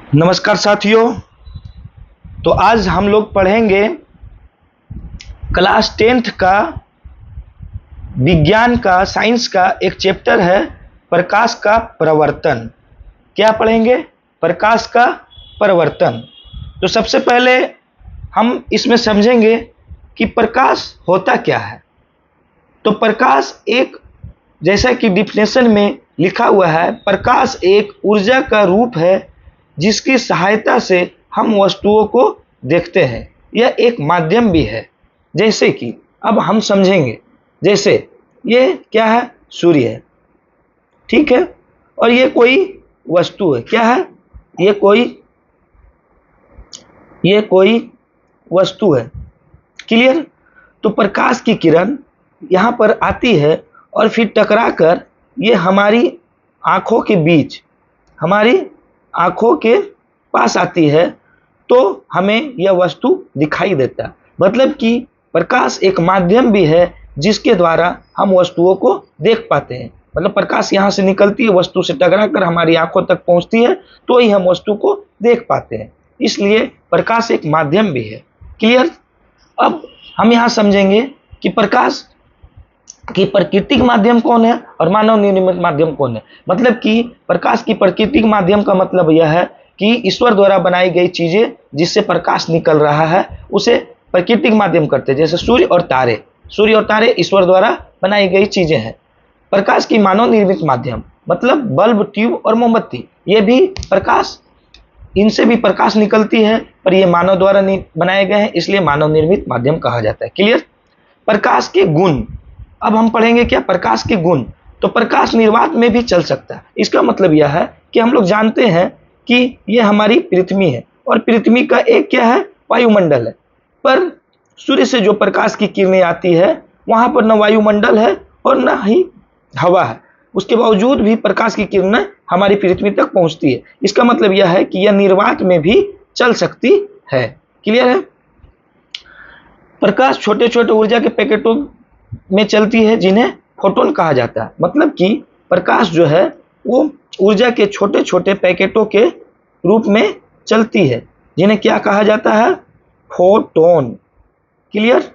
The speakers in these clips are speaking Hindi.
नमस्कार साथियों। तो आज हम लोग पढ़ेंगे क्लास 10th का विज्ञान का साइंस का एक चैप्टर है प्रकाश का प्रवर्तन। क्या पढ़ेंगे? प्रकाश का प्रवर्तन। तो सबसे पहले हम इसमें समझेंगे कि प्रकाश होता क्या है। तो प्रकाश एक, जैसा कि डिफिनेशन में लिखा हुआ है, प्रकाश एक ऊर्जा का रूप है जिसकी सहायता से हम वस्तुओं को देखते हैं। यह एक माध्यम भी है। जैसे कि अब हम समझेंगे, जैसे ये क्या है? सूर्य है, ठीक है, और ये कोई वस्तु है। क्या है? ये कोई वस्तु है। क्लियर? तो प्रकाश की किरण यहाँ पर आती है और फिर टकराकर ये हमारी आंखों के बीच, हमारी आंखों के पास आती है, तो हमें यह वस्तु दिखाई देता है। मतलब कि प्रकाश एक माध्यम भी है जिसके द्वारा हम वस्तुओं को देख पाते हैं। मतलब प्रकाश यहाँ से निकलती है, वस्तु से टकराकर हमारी आंखों तक पहुँचती है, तो ही हम वस्तु को देख पाते हैं। इसलिए प्रकाश एक माध्यम भी है। क्लियर? अब हम यहाँ समझेंगे कि प्रकाश कि प्राकृतिक माध्यम कौन है और मानव निर्मित माध्यम कौन है। मतलब कि प्रकाश की प्राकृतिक माध्यम का मतलब यह है कि ईश्वर द्वारा बनाई गई चीजें जिससे प्रकाश निकल रहा है उसे प्राकृतिक माध्यम करते हैं। जैसे सूर्य और तारे ईश्वर द्वारा बनाई गई चीजें हैं। प्रकाश की मानव निर्मित माध्यम मतलब बल्ब, ट्यूब और मोमबत्ती, ये भी प्रकाश, इनसे भी प्रकाश निकलती है, पर ये मानव द्वारा बनाए गए हैं, इसलिए मानव निर्मित माध्यम कहा जाता है। क्लियर? प्रकाश के गुण अब हम पढ़ेंगे। क्या? प्रकाश के गुण। तो प्रकाश निर्वात में भी चल सकता है। इसका मतलब यह है कि हम लोग जानते हैं कि यह हमारी पृथ्वी है और पृथ्वी का एक क्या है? वायुमंडल है। पर सूर्य से जो प्रकाश की किरणें आती है वहां पर न वायुमंडल है और न ही हवा है, उसके बावजूद भी प्रकाश की किरणें हमारी पृथ्वी तक पहुंचती है। इसका मतलब यह है कि यह निर्वात में भी चल सकती है। क्लियर है? प्रकाश छोटे छोटे ऊर्जा के पैकेटों में चलती है जिन्हें फोटोन कहा जाता है। मतलब कि प्रकाश जो है वो ऊर्जा के छोटे छोटे पैकेटों के रूप में चलती है, जिन्हें क्या कहा जाता है? फोटोन। क्लियर?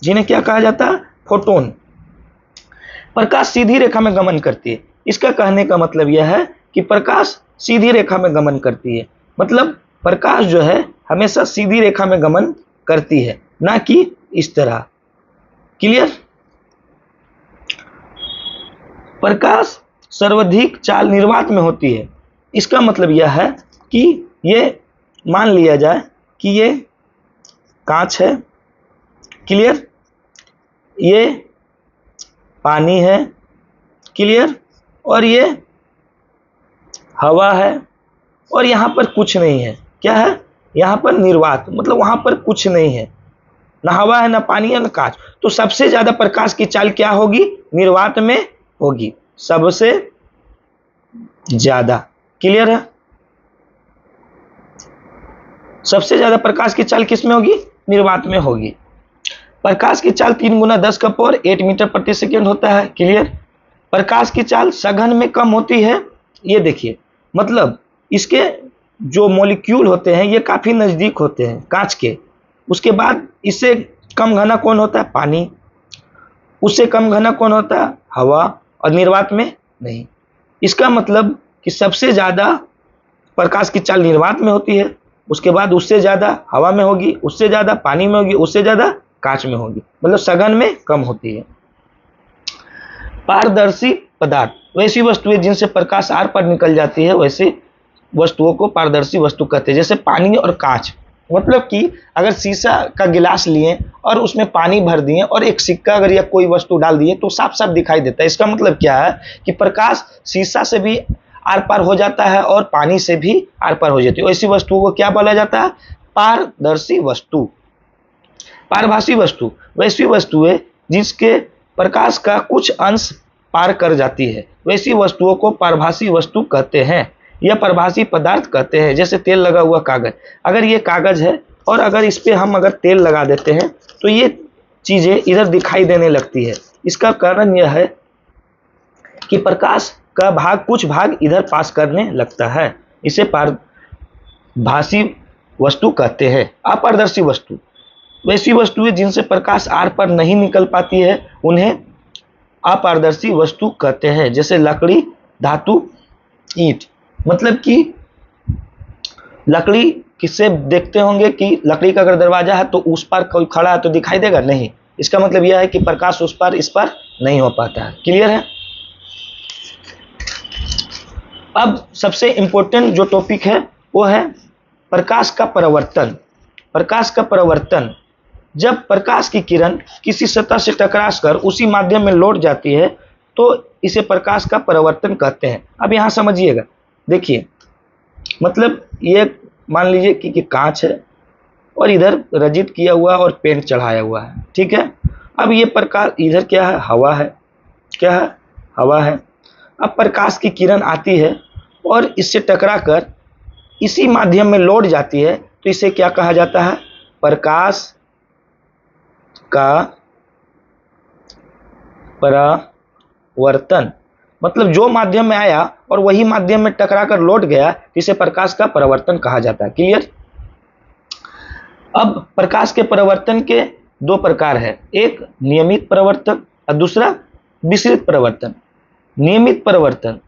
जिन्हें क्या कहा जाता है? फोटोन। प्रकाश सीधी रेखा में गमन करती है। इसका कहने का मतलब यह है कि प्रकाश सीधी रेखा में गमन करती है। मतलब प्रकाश जो है हमेशा सीधी रेखा में गमन करती है, ना कि इस तरह। क्लियर? प्रकाश सर्वाधिक चाल निर्वात में होती है। इसका मतलब यह है कि ये मान लिया जाए कि ये कांच है। क्लियर? ये पानी है। क्लियर? और ये हवा है और यहां पर कुछ नहीं है। क्या है? यहां पर निर्वात, मतलब वहां पर कुछ नहीं है, ना हवा है, ना पानी है, ना कांच। तो सबसे ज्यादा प्रकाश की चाल क्या होगी? निर्वात में होगी, सबसे ज्यादा। क्लियर है? सबसे ज्यादा प्रकाश की चाल किस में होगी? निर्वात में होगी। प्रकाश की चाल 3 गुना 10 का पावर 8 मीटर प्रति सेकेंड होता है। क्लियर? प्रकाश की चाल सघन में कम होती है। ये देखिए, मतलब इसके जो मॉलिक्यूल होते हैं ये काफी नजदीक होते हैं कांच के। उसके बाद इससे कम घना कौन होता है? पानी। उससे कम घना कौन होता है? हवा। और निर्वात में नहीं। इसका मतलब कि सबसे ज्यादा प्रकाश की चाल निर्वात में होती है, उसके बाद उससे ज्यादा हवा में होगी, उससे ज्यादा पानी में होगी, उससे ज्यादा कांच में होगी। मतलब सघन में कम होती है। पारदर्शी पदार्थ वैसी वस्तुएं जिनसे प्रकाश आर पार निकल जाती है, वैसे वस्तुओं को पारदर्शी वस्तु कहते हैं। जैसे पानी और कांच। मतलब कि अगर शीशा का गिलास लिए और उसमें पानी भर दिए और एक सिक्का अगर या कोई वस्तु डाल दिए तो साफ साफ दिखाई देता है। इसका मतलब क्या है कि प्रकाश शीशा से भी आर पार हो जाता है और पानी से भी आर पार हो जाती है। ऐसी वस्तुओं को क्या बोला जाता है? पारदर्शी वस्तु। पारभासी वस्तु वैसी वस्तुएं जिसके प्रकाश का कुछ अंश पार कर जाती है, वैसी वस्तुओं को पारभासी वस्तु कहते हैं या पारभासी पदार्थ कहते हैं। जैसे तेल लगा हुआ कागज, अगर ये कागज है और अगर इस पे हम अगर तेल लगा देते हैं तो ये चीजें इधर दिखाई देने लगती है। इसका कारण यह है कि प्रकाश का भाग, कुछ भाग इधर पास करने लगता है। इसे भासी वस्तु कहते हैं। अपारदर्शी वस्तु वैसी वस्तुएं जिनसे प्रकाश आर पार नहीं निकल पाती है, उन्हें अपारदर्शी वस्तु कहते हैं, जैसे लकड़ी, धातु, ईंट। मतलब कि लकड़ी किससे देखते होंगे कि लकड़ी का अगर दरवाजा है तो उस पार कोई खड़ा है तो दिखाई देगा नहीं। इसका मतलब यह है कि प्रकाश उस पार इस पार नहीं हो पाता है। क्लियर है? अब सबसे इंपॉर्टेंट जो टॉपिक है वो है प्रकाश का परावर्तन। प्रकाश का परावर्तन, जब प्रकाश की किरण किसी सतह से टकराकर उसी माध्यम में लौट जाती है तो इसे प्रकाश का परावर्तन कहते हैं। अब यहाँ समझिएगा, देखिए, मतलब ये मान लीजिए कि कांच है और इधर रजित किया हुआ और पेंट चढ़ाया हुआ है, ठीक है। अब ये प्रकाश, इधर क्या है? हवा है। क्या है? हवा है। अब प्रकाश की किरण आती है और इससे टकराकर इसी माध्यम में लौट जाती है तो इसे क्या कहा जाता है? प्रकाश का परावर्तन। मतलब जो माध्यम में आया और वही माध्यम में टकराकर लौट गया, इसे प्रकाश का परावर्तन कहा जाता है। क्लियर? अब प्रकाश के परावर्तन के दो प्रकार है, एक नियमित परावर्तन और दूसरा विसरित परावर्तन। नियमित परावर्तन,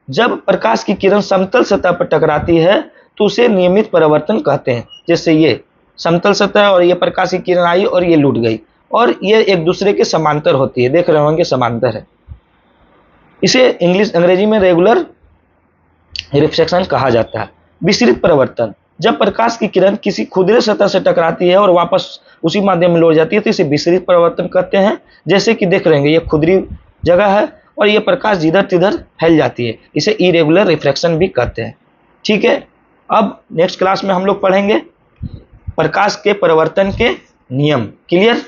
जब प्रकाश की किरण समतल सतह पर टकराती है तो उसे नियमित परावर्तन कहते हैं। जैसे ये समतल सतह और ये प्रकाश की किरण आई और ये लूट गई और ये एक दूसरे के समांतर होती है, देख रहे होंगे समांतर है। इसे अंग्रेजी में रेगुलर रिफ्लेक्शन कहा जाता है। विसरित परावर्तन, जब प्रकाश की किरण किसी खुदरे सतह से टकराती है और वापस उसी माध्यम में लौट जाती है तो इसे विसरित परावर्तन कहते हैं। जैसे कि देख रहे हैं ये खुदरी जगह है और ये प्रकाश जिधर तिधर फैल जाती है, इसे इरेगुलर रिफ्लेक्शन भी कहते हैं। ठीक है, अब नेक्स्ट क्लास में हम लोग पढ़ेंगे प्रकाश के परावर्तन के नियम। क्लियर?